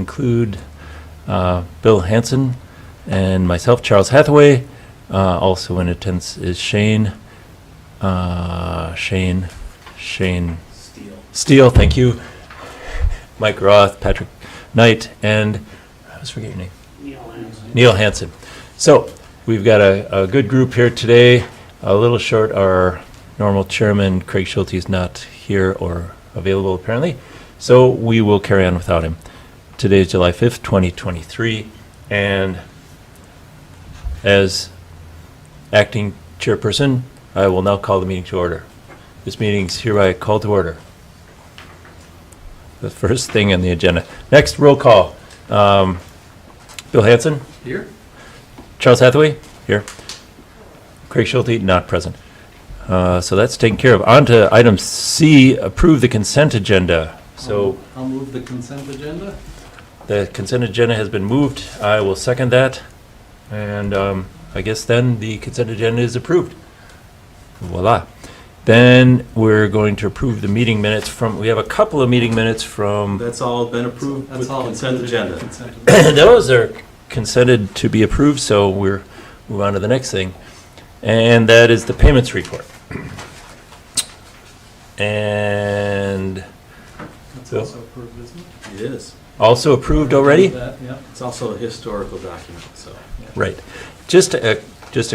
include Bill Hansen and myself, Charles Hathaway. Also in attendance is Shane Steele, thank you. Mike Roth, Patrick Knight, and I was forgetting your name. Neil Hansen. So we've got a good group here today. A little short. Our normal chairman, Craig Schulte, is not here or available apparently. So we will carry on without him. Today is July 5th, 2023. And as acting chairperson, I will now call the meeting to order. This meeting is hereby called to order. The first thing on the agenda. Next, roll call. Bill Hansen? Here. Charles Hathaway? Here. Craig Schulte, not present. So that's taken care of. On to item C, approve the consent agenda. So I'll move the consent agenda. the consent agenda has been moved. I will second that. And I guess then the consent agenda is approved. Voila. Then we're going to approve the meeting minutes from, we have a couple of meeting minutes from, That's all been approved That's with all consent included in the agenda. consent agenda. those are consented to be approved, so we're move on to the next thing. And that is the payments report. And That's Bill? also approved, isn't it? It is. also approved already? That, yeah. It's also a historical document, so. Right. Just a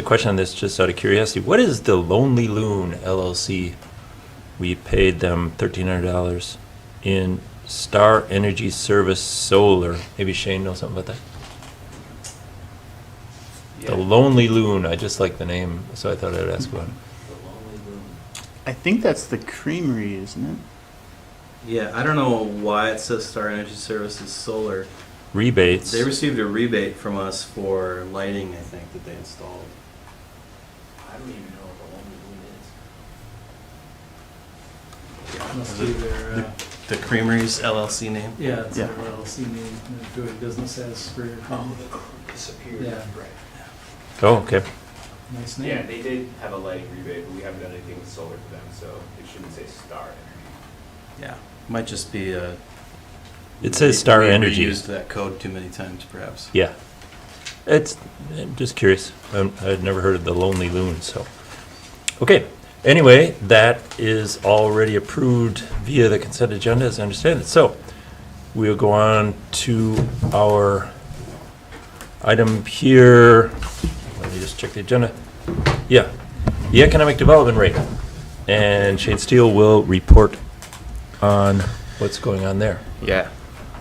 question on this, just out of curiosity. What is the Lonely Loon LLC? We paid them $1,300 in Star Energy Service Solar. Maybe Shane knows something about that? The Lonely Loon. I just like the name, so I thought I'd ask about it. I think that's the creamery, isn't it? Yeah, I don't know why it says Star Energy Services Solar. Rebates. They received a rebate from us for lighting, I think, that they installed. I don't even know what the Lonely Loon is. Must be their, The Creameries LLC name? yeah, it's Yeah. their LLC name, they're doing business as for your company. Disappeared. Yeah. Right. Oh, okay. Nice name. Yeah, they did have a lighting rebate, but we haven't done anything with solar for them, so it shouldn't say Star Energy. Yeah. Might just be a. It says Star we Energy. used that code too many times, perhaps. Yeah. I'm just curious. I'd never heard of the Lonely Loon, so. Okay. Anyway, that is already approved via the consent agenda, as I understand it. So we'll go on to our item here. Let me just check the agenda. Yeah, the economic development rate. And Shane Steele will report on what's going on there. Yeah.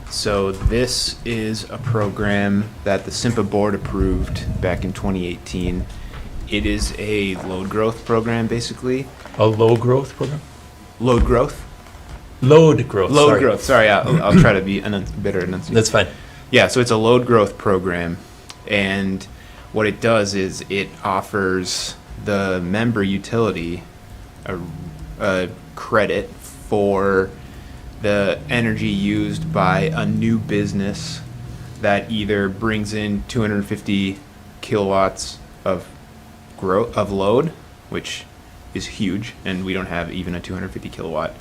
So this is a program that the SIMPA board approved back in 2018. It is a load growth program, basically. A low growth program? Load growth? Load growth. Load sorry. growth. Sorry, I'll try to be better enunciated. That's fine. Yeah, so it's a load growth program, and what it does is it offers the member utility a credit for the energy used by a new business that either brings in 250 kilowatts of load, which is huge, and we don't have even a 250 kilowatt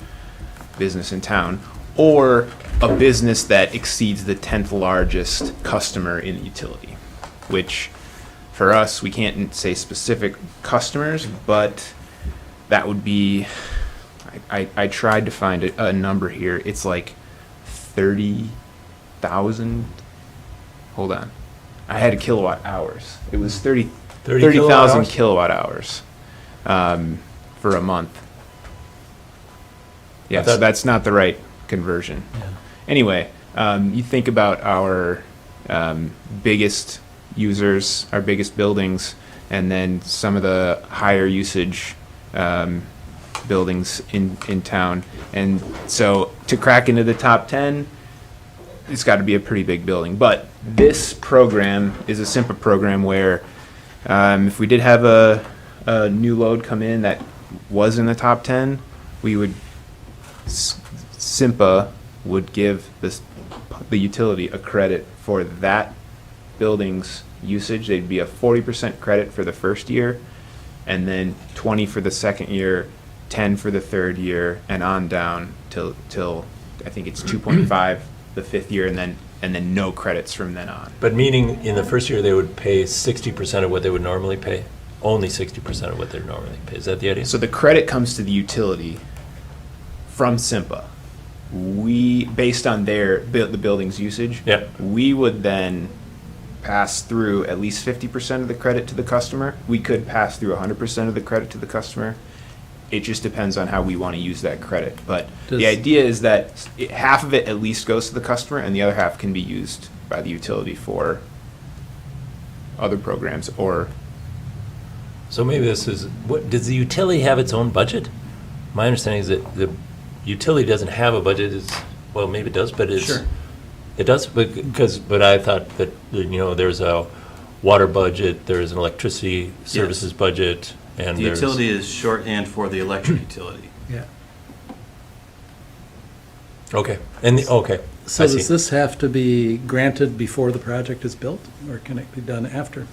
business in town, or a business that exceeds the 10th largest customer in the utility, which for us, we can't say specific customers, but that would be, I tried to find a number here. It's like 30,000. Hold on. I had kilowatt hours. It was 30,000 kilowatt hours for a month. Yeah, so that's not the right conversion. Yeah. Anyway, you think about our biggest users, our biggest buildings, and then some of the higher usage buildings in town. And so to crack into the top 10, it's got to be a pretty big building. But this program is a simple program where if we did have a new load come in that was in the top 10, we would, SIMPA would give the utility a credit for that building's usage. They'd be a 40% credit for the first year, and then 20 for the second year, 10 for the third year, and on down till I think it's 2.5 the fifth year, and then and then no credits from then on. But meaning in the first year, they would pay 60% of what they would normally pay? Only 60% of what they normally pay. Is that the idea? So the credit comes to the utility from SIMPA. We, based on the building's usage, Yeah. we would then pass through at least 50% of the credit to the customer. We could pass through 100% of the credit to the customer. It just depends on how we want to use that credit. But the Does- idea is that half of it at least goes to the customer, and the other half can be used by the utility for other programs or. So maybe this is, what, does the utility have its own budget? My understanding is that the utility doesn't have a budget, well, maybe it does, but it's. Sure. It does, but I thought that, there's a water budget, there's an electricity services budget, and The there's. utility is shorthand for the electric utility. Yeah. Okay, okay, So I does see. this have to be granted before the project is built, or can it be done after?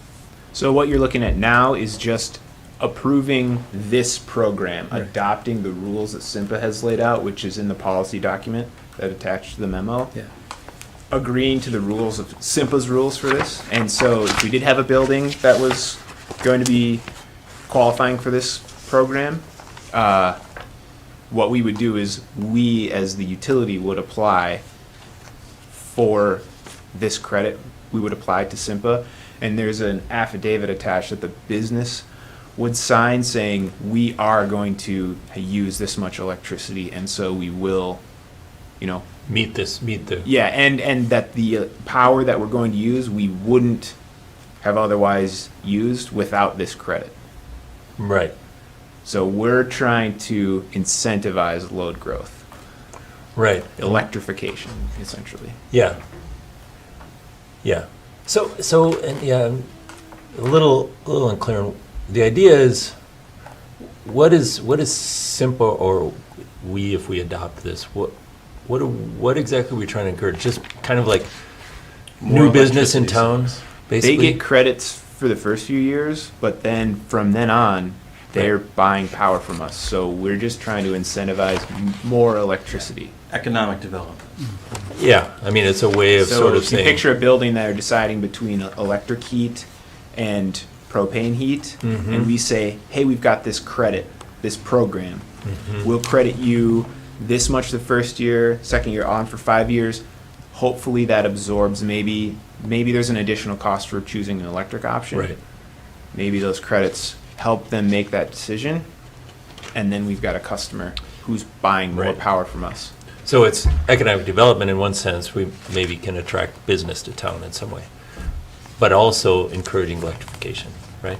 So what you're looking at now is just approving this program, Right. adopting the rules that SIMPA has laid out, which is in the policy document that attached to the memo. Yeah. Agreeing to the rules of SIMPA's rules for this. And so if we did have a building that was going to be qualifying for this program, what we would do is we, as the utility, would apply for this credit. We would apply to SIMPA, and there's an affidavit attached that the business would sign saying, we are going to use this much electricity, and so we will, Meet the. yeah, and that the power that we're going to use, we wouldn't have otherwise used without this credit. Right, So we're trying to incentivize load growth, right. electrification, essentially. Yeah. Yeah. So, and yeah, I'm a little unclear. The idea is, what is simple, or we, if we adopt this, what exactly are we trying to encourage? Just kind of like More new business in electricity town, service. They basically? get credits for the first few years, but then from then on, they're buying power from us. So we're just trying to incentivize more electricity. Economic development. Yeah, I mean, it's a way of So sort of if you saying. picture a building that are deciding between electric heat and propane heat, Mhm. and we say, hey, we've got this credit, this program. Mhm. We'll credit you this much the first year, second year on for 5 years. Hopefully that absorbs maybe there's an additional cost for choosing an electric option. Right. Maybe those credits help them make that decision, and then we've got a customer who's buying more Right. power from us. So it's economic development in one sense, we maybe can attract business to town in some way, but also encouraging electrification, right?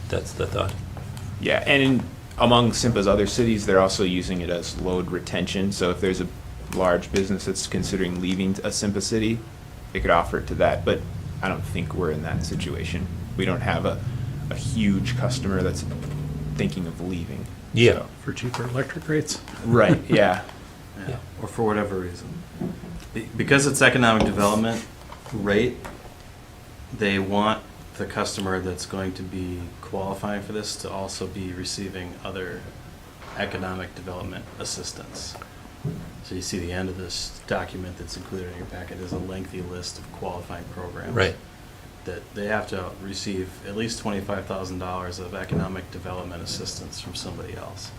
That's the thought? Yeah, and among SIMPA's other cities, they're also using it as load retention. So if there's a large business that's considering leaving a SIMPA city, they could offer it to that. But I don't think we're in that situation. We don't have a huge customer that's thinking of leaving. Yeah. So- For cheaper electric rates? Right, yeah. Yeah, or for whatever reason. Because it's economic development rate, they want the customer that's going to be qualifying for this to also be receiving other economic development assistance. So you see the end of this document that's included in your packet is a lengthy list of qualifying programs. Right. That they have to receive at least $25,000 of economic development assistance from somebody else.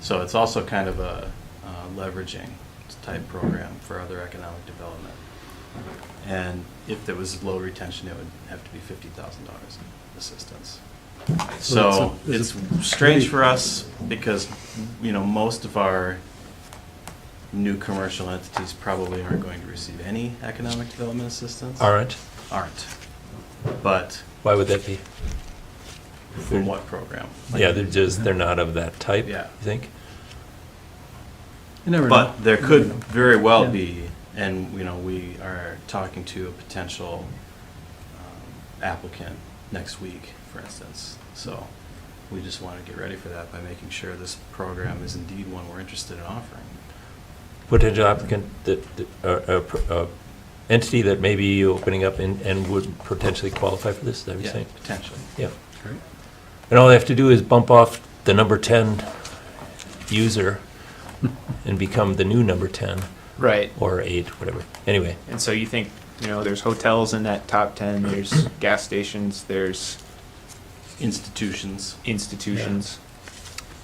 So it's also kind of a leveraging type program for other economic development. And if there was low retention, it would have to be $50,000 assistance. So is it's it strange pretty- for us because, most of our new commercial entities probably aren't going to receive any economic development assistance. Aren't? Aren't. But Why would that be? from what program? Yeah, they're not of that type, you Yeah. think? You never know. But there could very well Yeah. be, and, we are talking to a potential applicant next week, for instance. So we just want to get ready for that by making sure this program is indeed one we're interested in offering. Potential applicant, entity that may be opening up and would potentially qualify for this, is that what you're Yeah, saying? potentially. Yeah. Great. And all they have to do is bump off the number 10 user and become the new number 10, Right. or 8, whatever. Anyway, And so you think You know, there's hotels in that top 10, there's gas stations, there's Institutions. institutions,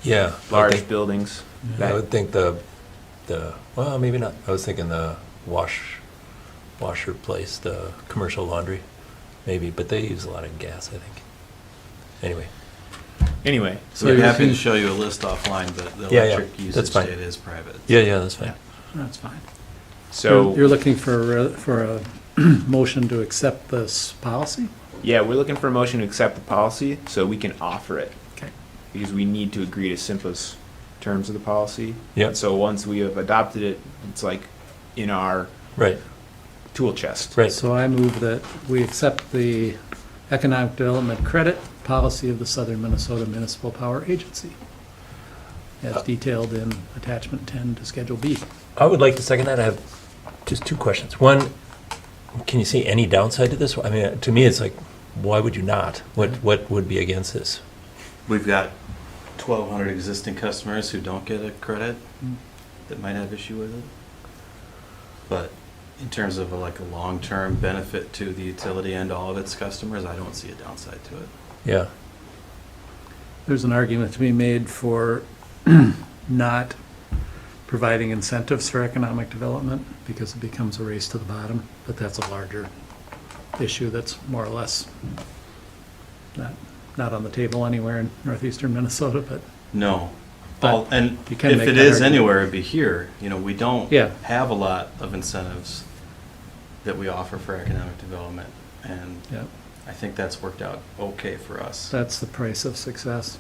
Yeah. I large think- buildings. I That- would think well, maybe not. I was thinking the washer place, the commercial laundry, maybe, but they use a lot of gas, I think. Anyway, Anyway, So We're you're happy to looking- show you a list offline, but the Yeah, yeah, electric that's usage fine. data is private. yeah, that's fine. That's fine. so, You're looking for a motion to accept this policy? yeah, we're looking for a motion to accept the policy so we can offer it. Okay. Because we need to agree to SIMPA's terms of the policy. Yeah. So once we have adopted it, it's like in our Right, tool chest. right. So I move that we accept the economic development credit policy of the Southern Minnesota Municipal Power Agency, as detailed in attachment 10 to Schedule B. I would like to second that. I have just two questions. One, can you see any downside to this? I mean, to me, it's like, why would you not? What would be against this? We've got 1,200 existing customers who don't get a credit Mm. that might have issue with it. But in terms of like a long-term benefit to the utility and all of its customers, I don't see a downside to it. Yeah, There's an argument to be made for not providing incentives for economic development because it becomes a race to the bottom, but that's a larger issue that's more or less not on the table anywhere in northeastern Minnesota, but No. But Well, and you can if make it that is argument. anywhere, it'd be here. You know, we don't Yeah. have a lot of incentives that we offer for economic development. And yeah, I think that's worked out okay for us. that's the price of success.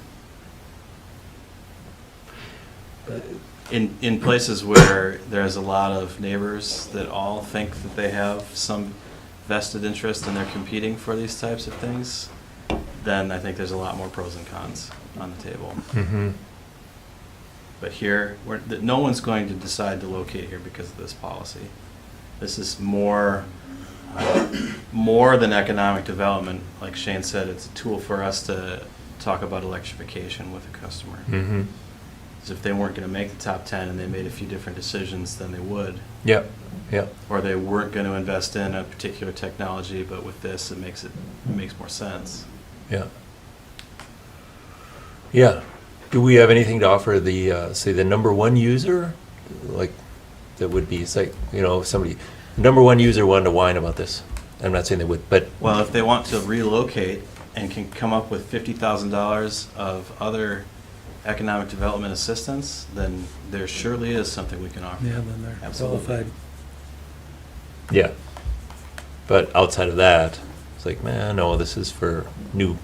In places where there's a lot of neighbors that all think that they have some vested interest and they're competing for these types of things, then I think there's a lot more pros and cons on the table. mm-hmm, But here, no one's going to decide to locate here because of this policy. This is more than economic development. Like Shane said, it's a tool for us to talk about electrification with a customer. mm-hmm. Because if they weren't going to make the top 10 and they made a few different decisions, then they would. Yeah, yeah, Or they weren't going to invest in a particular technology, but with this, it makes more sense. yeah. Yeah. Do we have anything to offer the, say, the number one user? Like, that would be, say, you know, somebody, number one user wanted to whine about this. I'm not saying they would, but, Well, if they want to relocate and can come up with $50,000 of other economic development assistance, then there surely is something we can offer. Yeah, then they're Absolutely. qualified. yeah. But outside of that, it's like, man, no, this is for new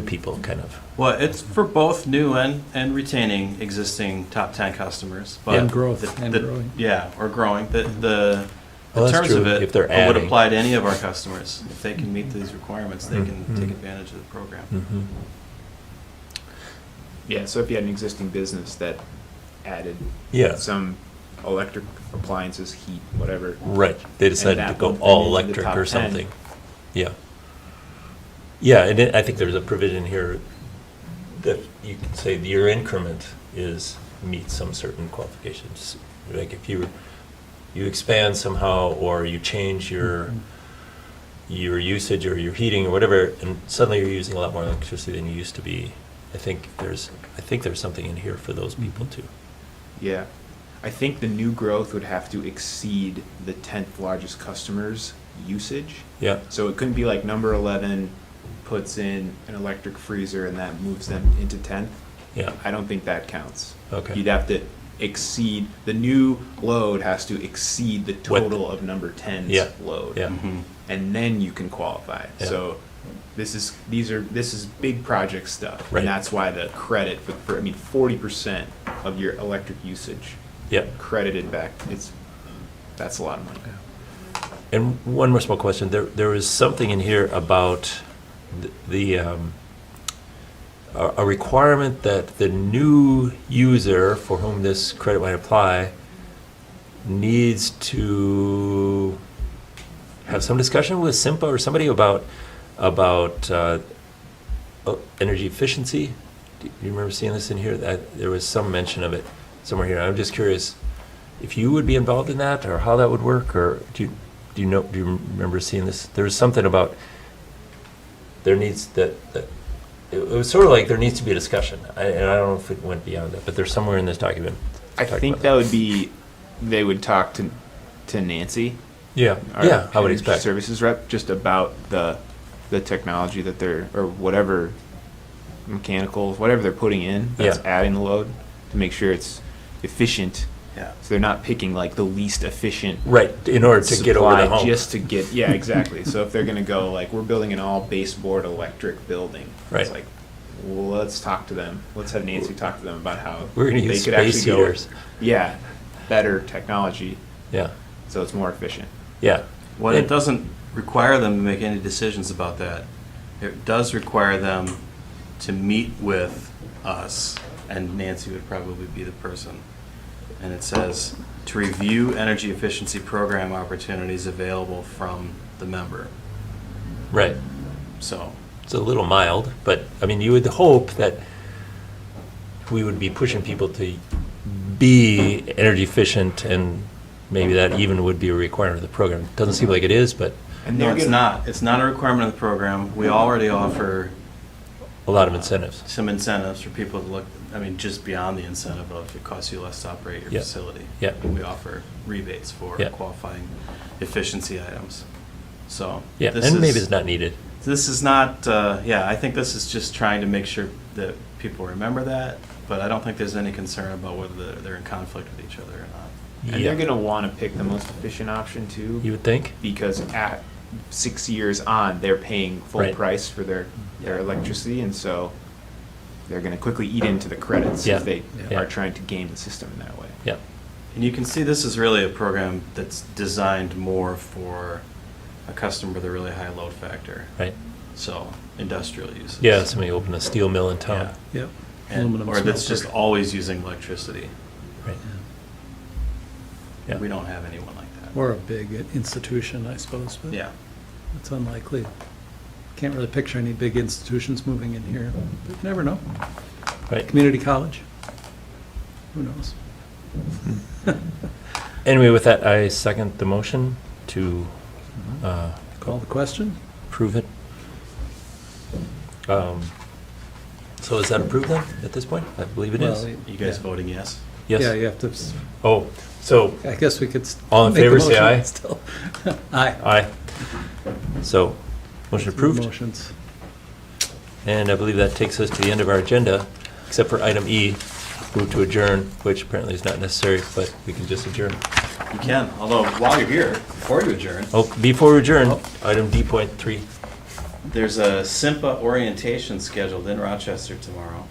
people, kind of. Well, it's for both new and retaining existing top 10 customers. But And growth, the- and the- growing. Yeah, or growing. The Well, that's terms true, of it if they're would adding. apply to any of our customers. If they can meet these requirements, they can Mhm. take advantage of the program. Mm-hmm. Yeah, so if you had an existing business that added Yeah, some electric appliances, heat, whatever, right. They decided to that go one all went into the electric or top 10. something. Yeah. Yeah, and I think there's a provision here that you can say your increment meets some certain qualifications. Like if you expand somehow, or you change your usage or your heating or whatever, and suddenly you're using a lot more electricity than you used to be. I think there's something in here for those people too. yeah. I think the new growth would have to exceed the 10th largest customer's usage. Yeah, So it couldn't be like number 11 puts in an electric freezer and that moves them into 10th. yeah, I don't think that counts. okay. You'd have to exceed, the new load has to exceed the total of number 10's Yeah, load. yeah. Mhm. And then you can qualify. Yeah. So this is big project stuff. Right. And that's why the credit for 40% of your electric usage Yeah. credited back, that's a lot of money. And one more small question. There was something in here about a requirement that the new user for whom this credit might apply needs to have some discussion with SIMPA or somebody about energy efficiency. Do you remember seeing this in here? There was some mention of it somewhere here. I'm just curious if you would be involved in that, or how that would work, or do you do you remember seeing this? There was something about there needs it was sort of like there needs to be a discussion. And I don't know if it went beyond that, but there's somewhere in this document. I talk think about that would be, they would talk to Nancy, Yeah, our yeah, I would energy expect. services rep, just about the technology that they're, or whatever mechanicals, whatever they're putting in, that's Yeah. adding the load, to make sure it's efficient. Yeah. So they're not picking like the least efficient Right, in order to get over the supply hump. just to get, yeah, exactly. So if they're gonna go, like, we're building an all baseboard electric building, Right. it's like, well, let's talk to them. Let's have Nancy talk to them about how We're gonna they use could space actually go, heaters. yeah, better technology, Yeah, so it's more efficient. yeah. Well, it And- doesn't require them to make any decisions about that. It does require them to meet with us, and Nancy would probably be the person. And it says, to review energy efficiency program opportunities available from the member. Right. So, It's a little mild, but, I mean, you would hope that we would be pushing people to be energy efficient, and maybe that even would be a requirement of the program. Doesn't seem like it is, but And no, they're it's gonna- not. It's not a requirement of the program. We already offer a lot of incentives. some incentives for people to look, I mean, just beyond the incentive of it costs you less to operate your Yeah. facility. Yeah. We offer rebates for Yeah. qualifying efficiency items. So. Yeah, this and maybe is- it's not needed. This is not, yeah, I think this is just trying to make sure that people remember that, but I don't think there's any concern about whether they're in conflict with each other or not. And Yeah. they're gonna wanna pick the most efficient option too. You would think? Because at 6 years on, they're paying full Right. price for their Yeah. electricity, and so they're gonna quickly eat into the credits Yeah. if they Yeah. are trying to game the system in that way. Yeah. And you can see this is really a program that's designed more for a customer with a really high load factor. Right. So, industrial uses. Yeah, somebody opened a steel mill in town. Yep. And, Aluminum or that's just smelter. always using electricity. Right. Yeah. Yeah. We don't have anyone like that. Or a big institution, I suppose, but Yeah. it's unlikely. Can't really picture any big institutions moving in here. But you never know. Right. Community college? Who knows? Anyway, with that, I second the motion to Call the question? approve it. So is that approved then, at this point? I believe it is. Well, You guys yeah. voting yes? Yes? Yeah, you have to, Oh, so, I guess we could. All in make the favor, say motion aye. still. Aye. aye. So, motion approved. Motions. And I believe that takes us to the end of our agenda, except for item E, move to adjourn, which apparently is not necessary, but we can just adjourn. You can, although while you're here, before you adjourn, Oh, before we adjourn, item D.3. there's a SIMPA orientation scheduled in Rochester tomorrow.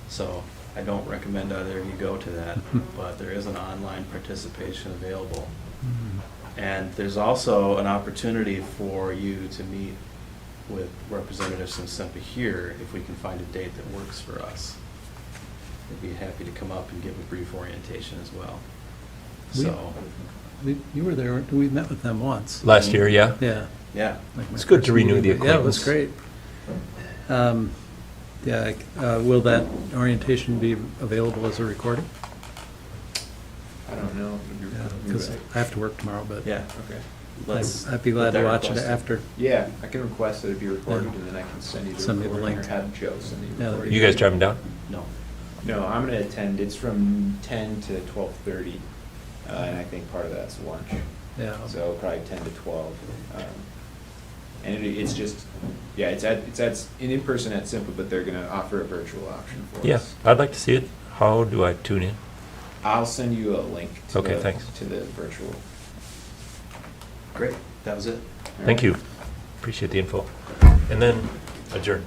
So I don't recommend either of you go to that, but there is an online participation available. And there's also an opportunity for you to meet with representatives from SIMPA here if we can find a date that works for us. We'd be happy to come up and give a brief orientation as well. We- So, You were there, we met with them once. Last year, yeah? Yeah. yeah. like my It's good to first renew meeting, the but Yeah, it was acquaintance. great. Yeah, will that orientation be available as a recording? I don't know. Because I have to work tomorrow, but Yeah. Okay. Let's I'd be get glad to that watch it requested. after. Yeah, I can request that it be recorded, Yeah. and then I can send you the Send me the recording, or link. have Joe send you Yeah, the that'd recording. You guys driving down? No. No, I'm gonna attend. It's from 10 to 12:30, and I think part of that's lunch. Yeah. So probably 10 to 12. And it's just, yeah, it's in person at Simple, but they're gonna offer a virtual option for Yeah, us. I'd like to see it. How do I tune in? I'll send you a link to Okay, thanks. to the virtual. Great, that was it. Thank you. Appreciate the info. And then adjourn.